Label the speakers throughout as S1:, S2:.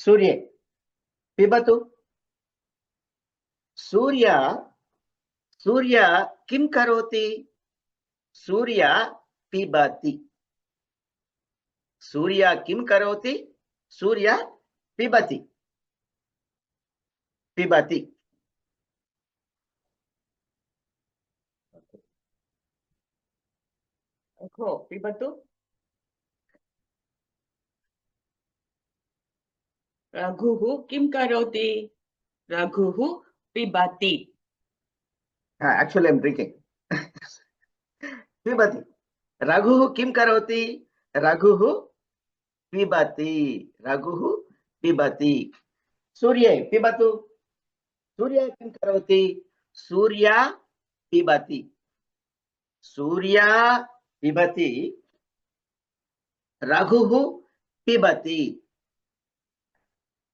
S1: सूर्ये पिबतु। सूर्य सूर्य किं करोति? सूर्य पिबति। सूर्य किं करोति? सूर्य पिबति। पिबति।
S2: पिबतु। रघुः किं करोति? रघुः पिबति।
S1: Actually, I'm drinking. पिबति। रघुः किं करोति? रघुः पिबति। रघुः पिबति। सूर्ये पिबतु। सूर्य किं करोति? सूर्य पिबति। सूर्य पिबति। रघुः पिबति।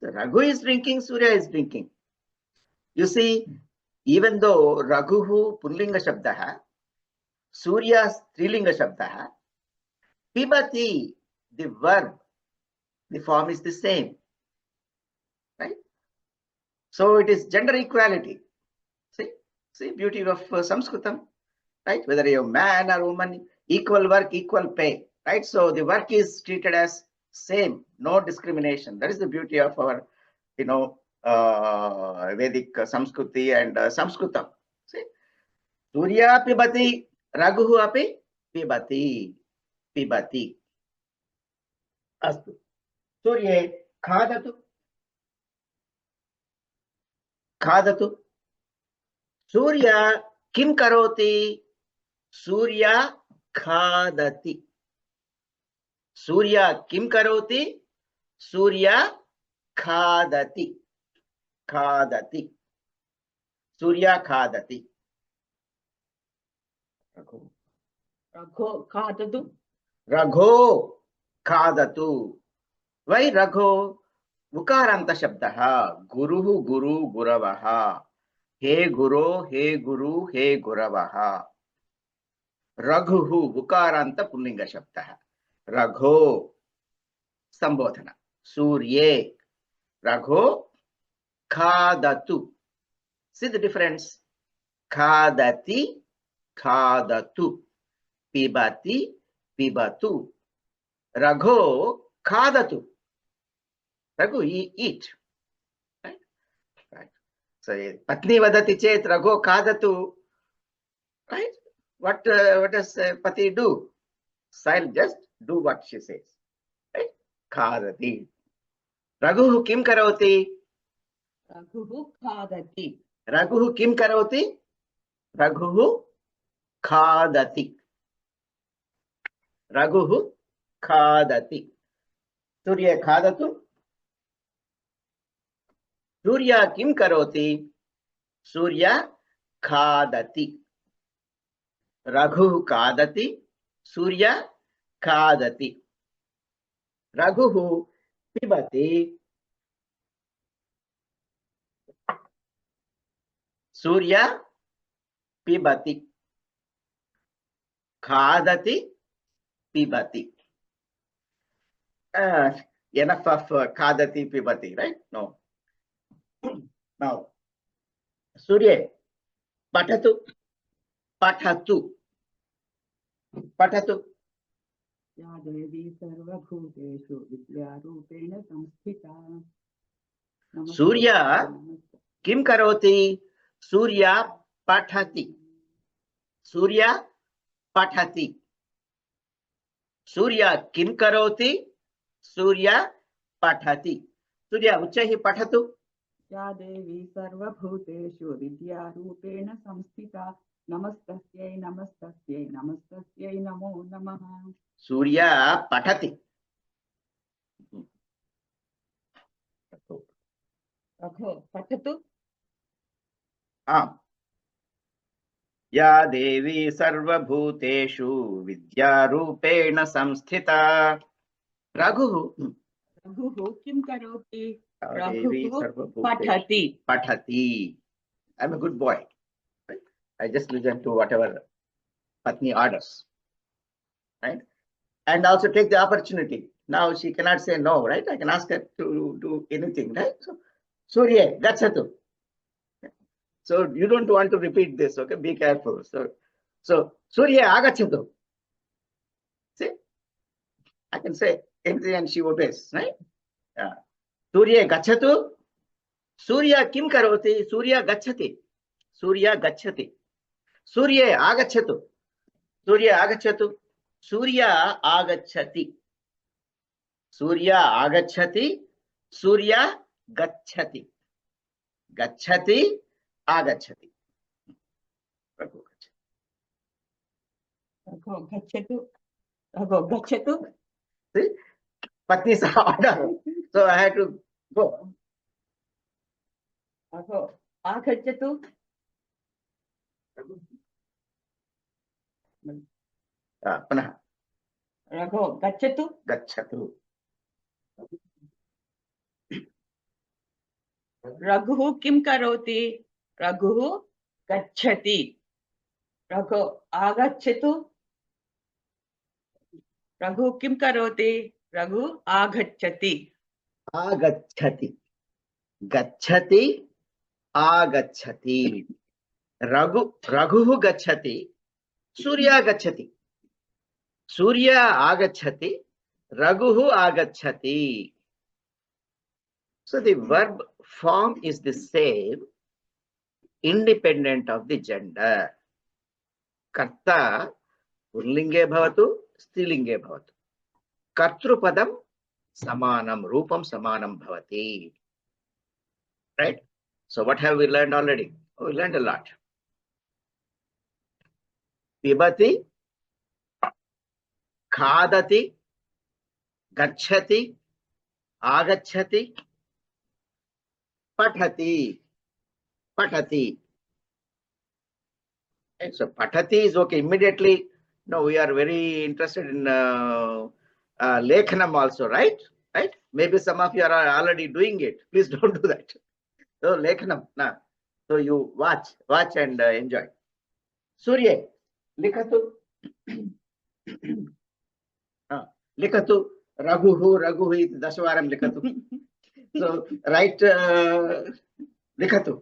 S1: Raghu is drinking, Surya is drinking. You see, even though Raghuhu Pullinga Shabdaha, Surya Strilinga Shabdaha, Pibati, the verb, the form is the same. Right? So it is gender equality. See beauty of Sanskritam, right? Whether you're man or woman, equal work, equal pay, right? So the work is treated as same, no discrimination. That is the beauty of our, Vedic Samskruti and Sanskritam. See, Surya pibati, Raghuhu api pibati, pibati. Astu. Surye khadatu, khadatu. Surya kim karoti? Surya khadati. Surya kim karoti? Surya khadati. Khadati. Surya khadati.
S2: Ragho khadatu.
S1: Ragho khadatu. Why Ragho? Ukaranta shabdaha. Guruhu guru guravaha. He guru, he guru, he guravaha. Raghuhu ukaranta pullinga shabdaha. Ragho sambodhana. Surye. Ragho khadatu. See the difference? Khadati, khadatu. Pibati, pibatu. Ragho khadatu. Raghu, eat. Right? Right. So, patni vadati chet ragho khadatu. Right? What does pati do? I'll just do what she says. Right? Khadati. Raghu kim karoti?
S2: Raghuः khadati.
S1: Raghu kim karoti? Raghu khadati. Raghu khadati. Surya khadatu. Surya kim karoti? Surya khadati. Raghu khadati. Surya khadati. Raghu pibati. Surya pibati. Khadati, pibati. Enough of khadati, pibati, right? No. Now, Surya, patatu, patatu, patatu.
S2: Ya Devi sarvabhuteshu vidyarupena samsthita.
S1: Surya kim karoti? Surya pathati. Surya pathati. Surya kim karoti? Surya pathati. Surya uchahi pathatu.
S2: Ya Devi sarvabhuteshu vidyarupena samsthita. Namastasyai namastasyai namastasyai namo namaha.
S1: Surya pathati.
S2: Ragho patatu.
S1: या देवी सर्वभूतेषु विद्यारूपेण संस्थिता. रघुः
S2: किं करोति?
S1: देवी
S2: पठति.
S1: Pathati. I'm a good boy. Right? I just listen to whatever Patni orders. Right? And also take the opportunity Now she cannot say no, right? I can ask her to do anything, right? So, Surya Gachatu. So you don't want to repeat this, okay? Be careful. So Surya Agachatu. See, I can say anything and she obeys, right? Yeah. Surya Gachatu. Surya Kim Karoti. Surya Gachati. Surya Gachati. Surya Agachatu. Surya Agachatu. Surya Agachati. Surya Agachati. Surya Gachati. Gachati. Agachati.
S2: Raghu gachatu. Raghu gachatu.
S1: See, Patni saw order. So I had to go.
S2: Raghu agachatu.
S1: Panah.
S2: Raghu gachatu.
S1: Gachatu.
S2: Raghu kim karoti? Raghu gachati. Raghu agachatu. Raghu kim karoti? Raghu agachati.
S1: Agachati. Gachati. Agachati. Raghu gachati. Surya gachati. Surya agachati. Raghu agachati. So the verb form is the same, independent of the gender. Karta Pullinge bhavatu, Strilinge bhavatu. Kartrupadam samanam, rupam samanam bhavati. Right? So what have we learned already? Oh, we learned a lot. Pibati, khadati, gachati, agachati, pathati. Pathati. Right? So pathati is okay. Immediately, no, we are very interested in lekhanam also, right? Right? Maybe some of you are already doing it. Please don't do that. So lekhanam, na. So you watch and enjoy. Surya, likhatu. Likhatu. Raghuhu iti daswaram likhatu. So write likhatu.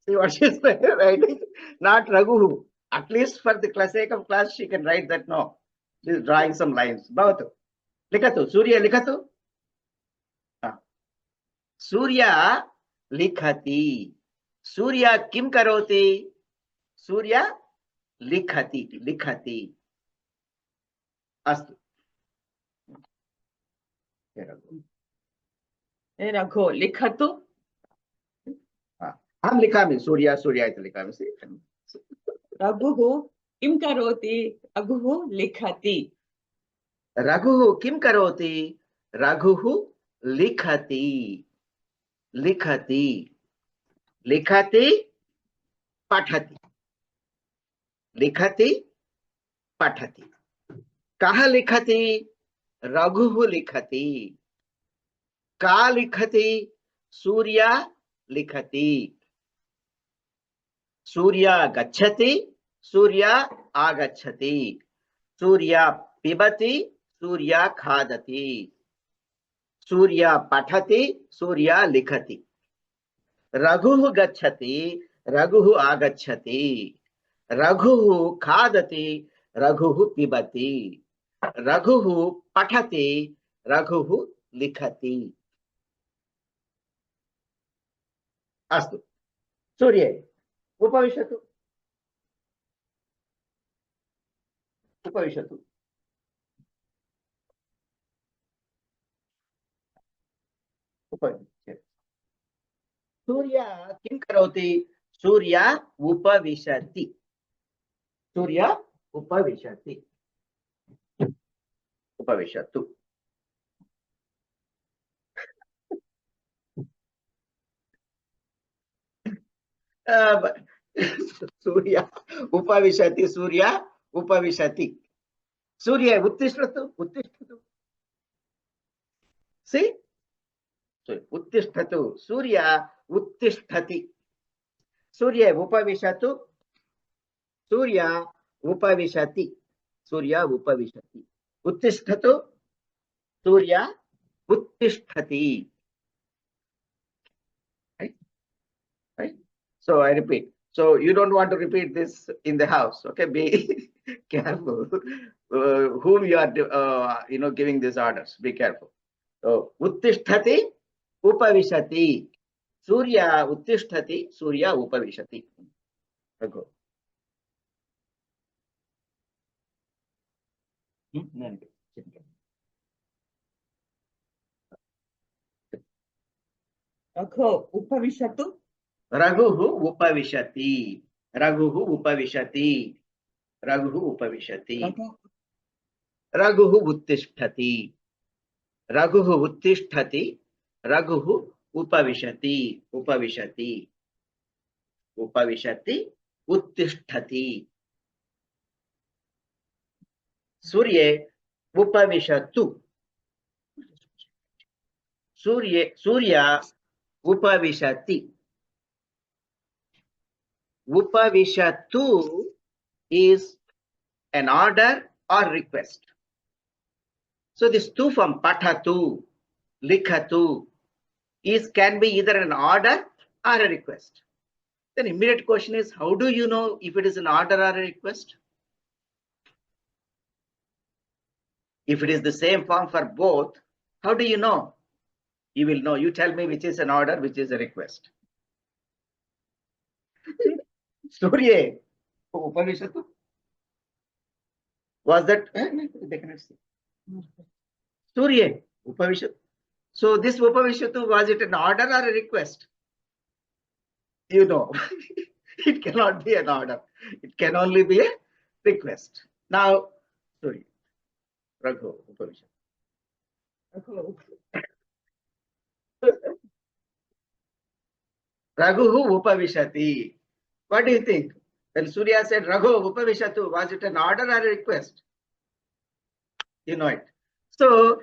S1: See what she is writing? Not Raghuhu. At least for the sake of class, she can write that. No, she is drawing some lines. Bhavatu. Likhatu. Surya likhatu. Surya likhati. Surya kim karoti? Surya likhati. Likhati. Astu.
S2: Raghu likhatu.
S1: हम लिखामि सूर्या इति लिखामि
S2: रघुः किं करोति? रघुः लिखति.
S1: रघुः किं करोति? रघुः लिखति. लिखति. लिखति पठति. लिखति पठति. कः लिखति? रघुः लिखति. का लिखति? सूर्या लिखति. सूर्या गच्छति. सूर्या आगच्छति. सूर्या पिबति. सूर्या खादति. सूर्या पठति. सूर्या लिखति. रघुः गच्छति. रघुः आगच्छति. रघुः खादति. रघुः पिबति. रघुः पठति. रघुः लिखति. अस्तु. सूर्ये उपविशतु. उपविशतु. उपविशतु. सूर्या किं करोति? सूर्या उपविशति. सूर्या उपविशति. उपविशतु. सूर्य उपविशति. सूर्य उपविशति. सूर्य उत्तिष्ठतु. उत्तिष्ठतु. See? उत्तिष्ठतु. सूर्य उत्तिष्ठति. सूर्य उपविशतु. सूर्य उपविशति. Surya upavishati. Uttishtatu. Surya uttishtati. Right? Right? So I repeat. So you don't want to repeat this in the house. Okay, be careful. Whom you are, giving these orders. Be careful. So uttishtati, upavishati. Surya uttishtati, Surya upavishati. Go.
S2: Raghu upavishatu.
S1: Raghuhu upavishati. Raghuhu upavishati. Raghuhu upavishati. Raghuhu uttishtati. Raghuhu uttishtati. Raghuhu upavishati. Upavishati. Upavishati. Uttishtati. Surya upavishatu. Surya upavishati. Upavishatu is an order or request. So this tu from pathatu, likhatu can be either an order or a request. Then immediate question is, how do you know if it is an order or a request? If it is the same form for both, how do you know? You will know. You tell me which is an order, which is a request. Surya upavishatu. Was that? They cannot see. Surya upavishatu. So this upavishatu, was it an order or a request? You know, it cannot be an order. It can only be a request. Now, sorry, Raghu upavishatu. Raghuhu upavishati. What do you think? When Surya said Raghu upavishatu, was it an order or a request? You know it. So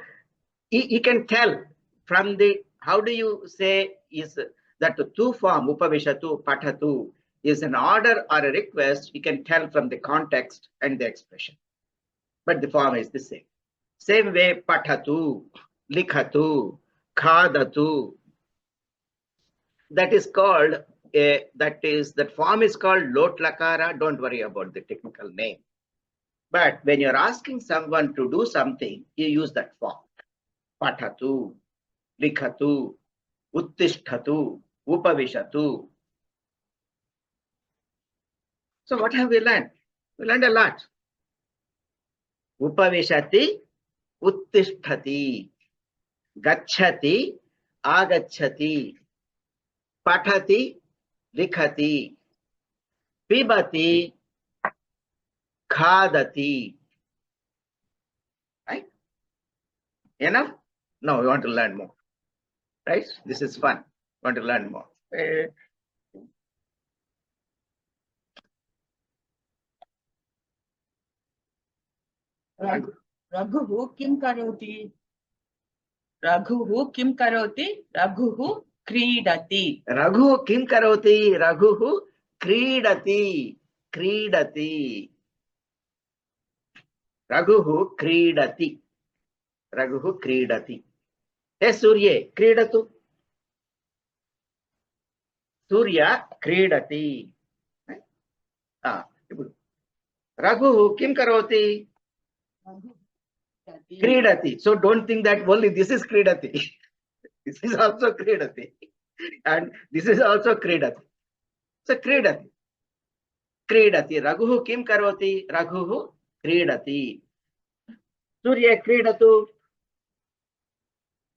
S1: he can tell from the, how do you say is that the tu form upavishatu, pathatu is an order or a request? You can tell from the context and the expression. But the form is the same. Same way pathatu, likhatu, khadatu. That is called that form is called lot lakara. Don't worry about the technical name. But when you're asking someone to do something, you use that form. Pathatu, likhatu, uttishtatu, upavishatu. So what have we learned? We learned a lot. Upavishati, uttishtati, gacchati, agacchati, pathati, likhati, pibati, khadati. Right? Enough? No, we want to learn more. Right? This is fun. We want to learn more.
S2: Raghuhu kim karoti? Raghuhu kim karoti? Raghuhu kridati.
S1: Raghu kim karoti? Raghuhu kridati. Kridati. Raghuhu kridati. Raghuhu kridati. Hey Surya, kridatu. Surya kridati. Raghuhu kim karoti? Kridati. So don't think that only this is kridati. This is also kridati. And this is also kridati. So kridati. Kridati. Raghuhu kim karoti? Raghuhu kridati. Surya kridatu.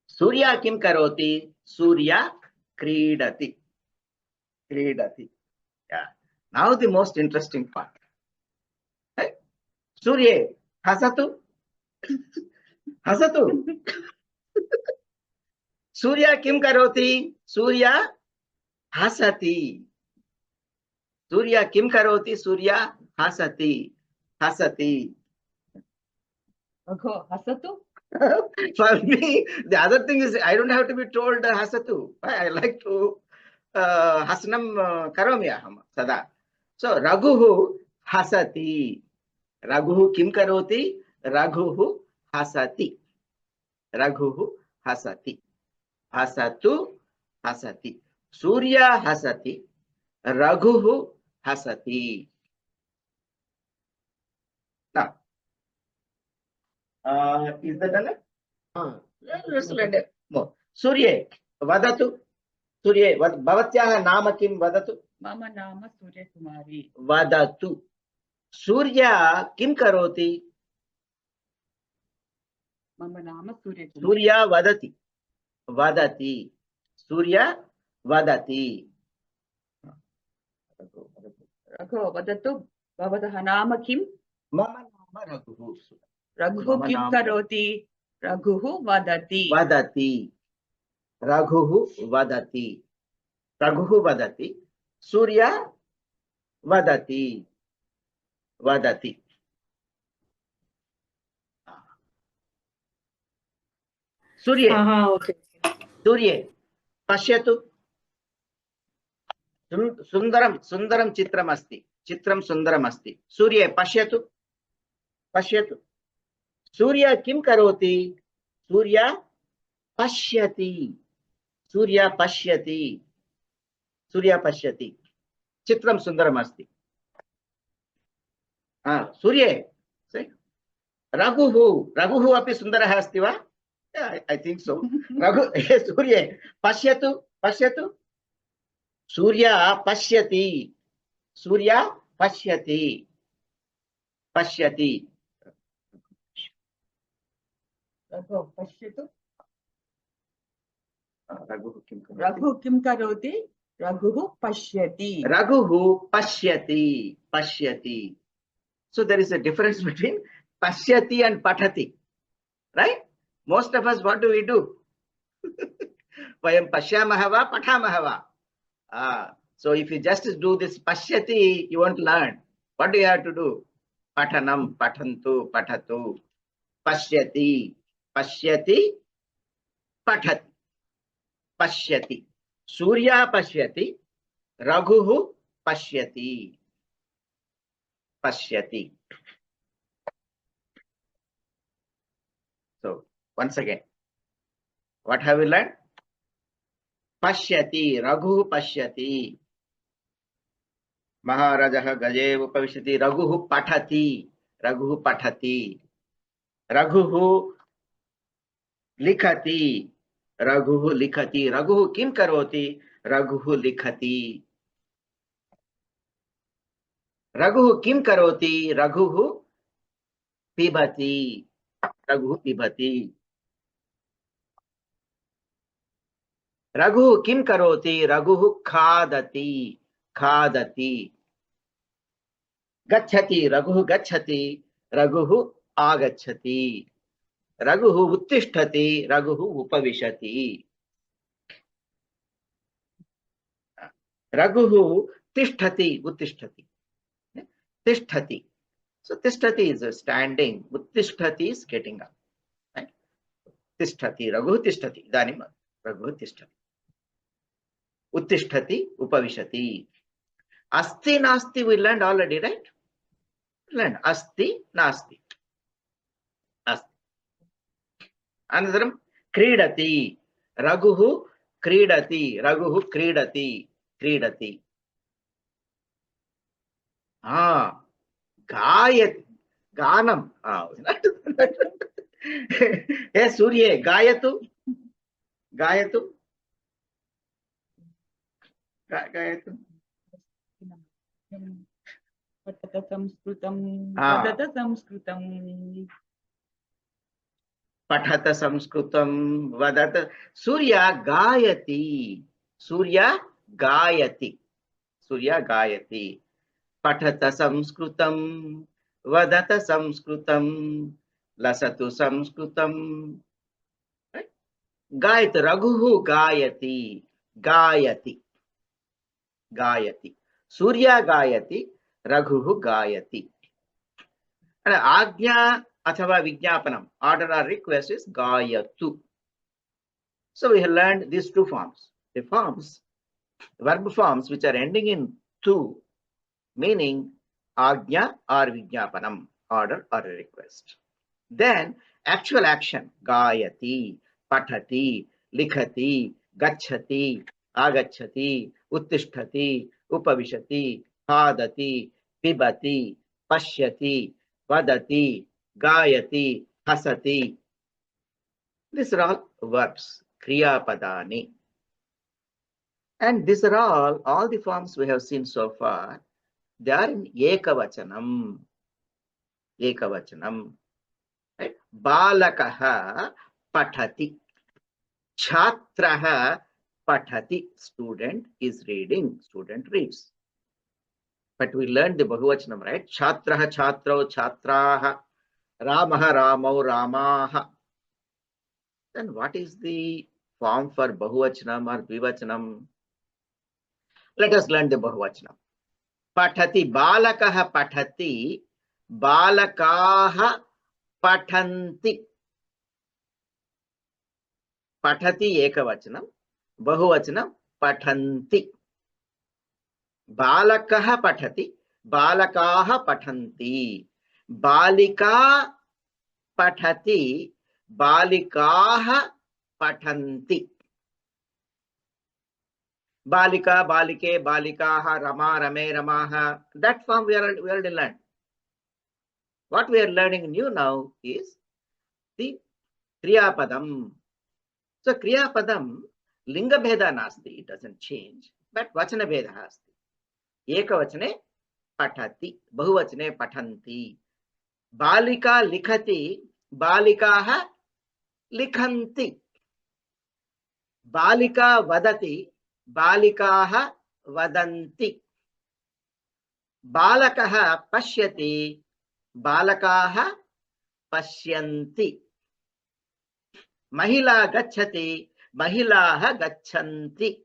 S1: Surya kim karoti? Surya kridati. Kridati. Yeah. Now the most interesting part. Right? Surya hasatu. Hasatu. Surya kim karoti? Surya hasati. Surya kim karoti? Surya hasati. Hasati.
S2: Raghu hasatu?
S1: For me, the other thing is I don't have to be told hasatu. I like to hasanam karomi aham sada. So Raghuhu hasati. रघुः किं करोति? रघुः हसति। रघुः हसति। हसतु हसति। सूर्य हसति, रघुः हसति। Now, is that done? Let's let it more. सूर्ये वदतु। सूर्ये भवत्याः नाम किं? वदतु।
S2: मम नाम सूर्यकुमारी।
S1: वदतु। सूर्य किं करोति?
S2: मम नाम सूर्यकुमारी।
S1: सूर्य वदति। वदति। सूर्य वदति।
S2: रघु वदतु, भवतः नाम किं?
S1: मम नाम रघुः।
S2: रघुः किं करोति? रघुः वदति।
S1: वदति। रघुः वदति। रघुः वदति। सूर्य वदति। वदति। सूर्ये सूर्ये पश्यतु। सुन्दरं सुन्दरं चित्रम् अस्ति। चित्रं सुन्दरम् अस्ति। सूर्ये पश्यतु। पश्यतु। सूर्य किं करोति? सूर्य पश्यति। सूर्य पश्यति। सूर्य पश्यति। चित्रं सुन्दरम् अस्ति। सूर्ये रघुः रघुः अपि सुन्दरः अस्ति वा? I think so. रघु सूर्ये पश्यतु। पश्यतु। सूर्य पश्यति। सूर्य पश्यति। पश्यति।
S2: रघु पश्यतु।
S1: रघुः
S2: किं करोति? रघुः पश्यति।
S1: रघुः पश्यति। पश्यति. So there is a difference between pashyati and pathati, right? Most of us, what do we do? Vayam pashyamaha va pathamaha va. So if you just do this pashyati, you won't learn. What do you have to do? Pathanam, pathantu, pathatu. Pashyati, pashyati, pathati. Pashyati. Surya pashyati, Raghuhu pashyati. Pashyati. So once again, what have we learned? Pashyati, Raghuhu pashyati. Maharajaha gaje upavishati, Raghuhu pathati. Raghuhu pathati. Raghuhu likhati. Raghuhu likhati. Raghuhu kim karoti? Raghuhu likhati. Raghuhu kim karoti? Raghuhu pibati. Raghuhu pibati. Raghuhu kim karoti? Raghuhu khadati. Khadati. Gacchati. Raghuhu gacchati. Raghuhu agacchati. Raghuhu uttishtati. Raghuhu upavishati. Raghuhu tishtati. Uttishtati. Tishtati. So tishtati is standing. Uttishtati is getting up. Right? Tishtati. Raghuhu tishtati. Idanim Raghuhu tishtati. Uttishtati. Upavishati. Asti nasti we learned already, right? Learned. Asti nasti. Asti. Another kridati. Raghuhu kridati. Raghuhu kridati. Kridati. Gayat. Ganam. Yes, Surya. Gayatu. Gayatu. Gayatu.
S2: Patata samskrutam. Patata samskrutam.
S1: Pathata samskrutam. Vadata. Surya gayati. Surya gayati. Surya gayati. Pathata samskrutam. Vadata samskrutam. Lasatu samskrutam. Right? Gayati. Raghuhu gayati. Gayati. Gayati. Surya gayati. Raghuhu gayati. And Agnya athava Vijnapanam. Order or request is gayatu. So we have learned these two forms. The forms, verb forms which are ending in tu, meaning Agnya or Vijnapanam order or a request. Then actual action, gayati, pathati, likhati, gacchati, agacchati, uttishtati, upavishati, khadati, pibati, pashyati, vadati, gayati, hasati. These are all verbs, kriya padani. And these are all the forms we have seen so far. They are in ekavachanam. Ekavachanam. Right? Balakaha pathati. Chhatraha pathati. Student is reading. Student reads. But we learned the Bahuvachanam, right? Chhatraha chhatrau chhatraha. Ramaha ramau ramaha. Then what is the form for Bahuvachanam or Dvivachanam? Let us learn the Bahuvachanam. Pathati. Balakaha pathati. Balakaha pathanti. Pathati ekavachanam, bahuvachanam pathanti. Balakaha pathati, balakaha pathanti. Balika pathati, balikaha pathanti. Balika, balike, balikaha, rama, rame, ramaha. That form we already learned. What we are learning new now is the Kriya Padam. So Kriya Padam, Linga Bheda Nasti, it doesn't change, but Vachana Bheda Asti. Ekavachane Pathati, Bahuvachane Pathanti. Balika Likhati, Balikaha Likhanti. Balika Vadati, Balikaha Vadanti. Balakaha Pashyati, Balakaha Pashyanti. Mahila gacchati, mahilaha gacchanti.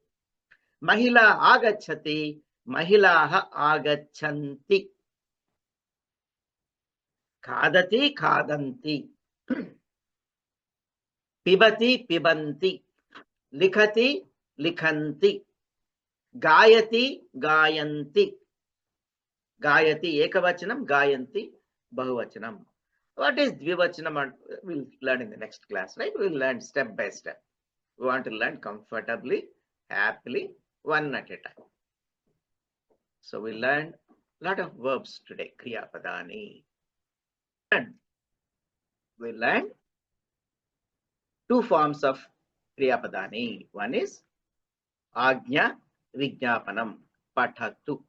S1: Mahila agacchati, mahilaha agachanti. Khadati, khadanti. Pibati, pibanti. Likhati, likhanti. Gayati, gayanti. Gayati ekavachanam, gayanti bahuvachanam. What is Dvivachanam? We'll learn in the next class, right? We'll learn step by step. We want to learn comfortably, happily, one at a time. So we learned a lot of verbs today, Kriya Padani. And we learned two forms of Kriya Padani. One is Agnya Vijnapanam, Pathatu.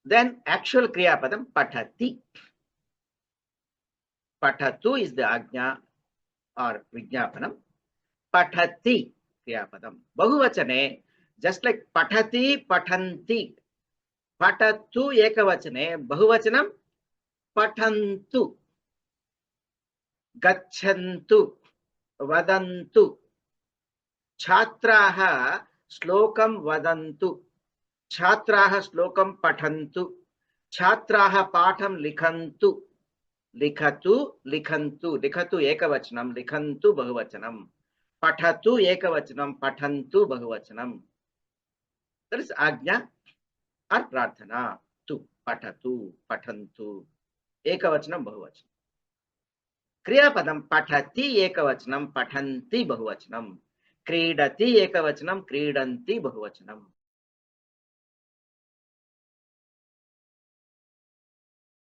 S1: Then actual Kriya Padam, Pathati. Pathatu is the Agnya or Vijnapanam. Pathati Kriya Padam. Bahuvachane, just like Pathati, Pathanti. Pathatu ekavachane, Bahuvachanam, Pathantu. Gacchantu, Vadantu. Chhatraha Slokam Vadantu. Chhatraha Slokam Pathantu. Chhatraha Patham Likhantu. Likhatu, likhantu. Likhatu ekavachanam, likhantu bahuvachanam. Pathatu ekavachanam, pathantu bahuvachanam. That is Agnya or Prarthana. Tu, pathatu, pathantu. Ekavachanam, bahuvachanam. Kriya Padam, pathati ekavachanam, pathanti bahuvachanam. Kridati ekavachanam, kridanti bahuvachanam.